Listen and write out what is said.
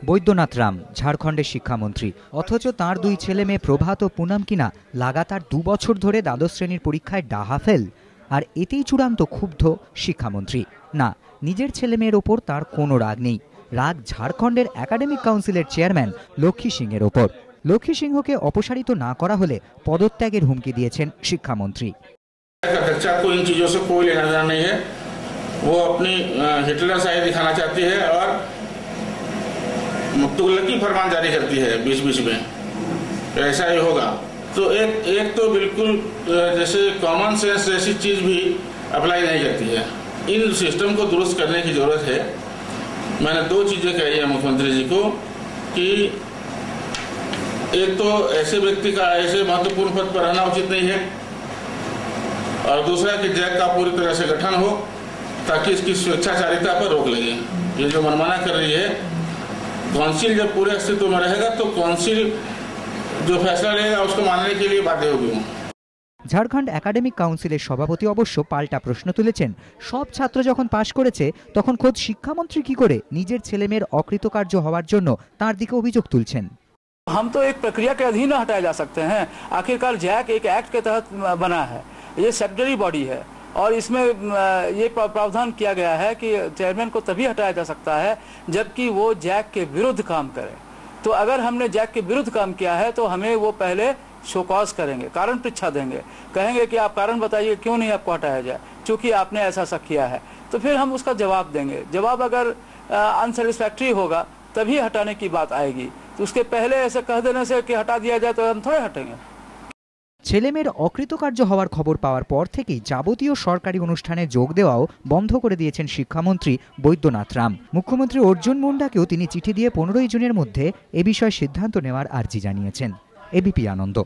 বৈদ্যনাথ রাম ঝাড়খণ্ডের শিক্ষামন্ত্রী, অথচ তাঁর দুই ছেলে মেয়ে প্রভাত ও পুনম কিনা লাগাতার 2 বছর ধরে দ্বাদশ শ্রেণীর পরীক্ষায় ডাহা ফেল। আর এতেই চূড়ান্ত ক্ষুব্ধ শিক্ষামন্ত্রী। না, নিজের ছেলে মেয়ের ওপর তার কোনো রাগ নেই, রাগ ঝাড়খণ্ডের একাডেমিক কাউন্সিলের চেয়ারম্যান লক্ষ্মী সিংহের ওপর। লক্ষ্মী সিংহকে অপসারিত না করা হলে পদত্যাগের হুমকি দিয়েছেন শিক্ষামন্ত্রী। वो अपनी हिटलर शाही दिखाना चाहती है और तुगलकी फरमान जारी करती है बीच बीच में, ऐसा ही होगा। तो एक तो बिल्कुल जैसे कॉमन सेंस जैसी चीज भी अप्लाई नहीं करती है। इन सिस्टम को दुरुस्त करने की जरूरत है। मैंने 2 चीजें कही है मुख्यमंत्री जी को कि एक तो ऐसे व्यक्ति का ऐसे महत्वपूर्ण पद पर रहना उचित नहीं है, और दूसरा कि जैक का पूरी तरह से गठन हो ताकि इसकी स्वेच्छाचारिता पर रोक लगे। ये जो मनमाना कर रही है, काउंसिल जब पूरे अस्तित्व में रहेगा तो काउंसिल जो फैसला लेगा उसको मानने के लिए बाध्य होगी। ঝাড়খণ্ড একাডেমিক কাউন্সিলের সভাপতি অবশ্য পাল্টা প্রশ্ন তুলেছেন, সব ছাত্র যখন পাশ করেছে তখন খোদ শিক্ষামন্ত্রী কি করে নিজের ছেলেমেয়ের অকৃতকার্য হওয়ার জন্য তার দিকে অভিযোগ তুলছেন? हम तो एक प्रक्रिया के अधीन हटाए जा सकते हैं। आखिरकार जैक एक एक्ट के तहत बना है, ये सेक्रेटरी बॉडी है और इसमें ये प्रावधान किया गया है कि चेयरमैन को तभी हटाया जा सकता है जबकि वो जैक के विरुद्ध काम करे। तो अगर हमने जैक के विरुद्ध काम किया है तो हमें वो पहले शोकॉज करेंगे, कारण पृच्छा देंगे, कहेंगे कि आप कारण बताइए क्यों नहीं आपको हटाया जाए, चूंकि आपने ऐसा किया है। तो फिर हम उसका जवाब देंगे। जवाब अगर अनसेटिस्फैक्ट्री होगा तभी हटाने की बात आएगी। तो उसके पहले ऐसे कह देने से कि हटा दिया जाए तो हम थोड़े हटेंगे। ছেলেমেয়ের অকৃতকার্য হওয়ার খবর পাওয়ার পর থেকেই যাবতীয় সরকারি অনুষ্ঠানে যোগ দেওয়াও বন্ধ করে দিয়েছেন শিক্ষামন্ত্রী বৈদ্যনাথ রাম। মুখ্যমন্ত্রী অর্জুন মুন্ডাকেও তিনি চিঠি দিয়ে 15 জুনের মধ্যে এ বিষয়ে সিদ্ধান্ত নেওয়ার আর্জি জানিয়েছেন। এবিপি আনন্দ।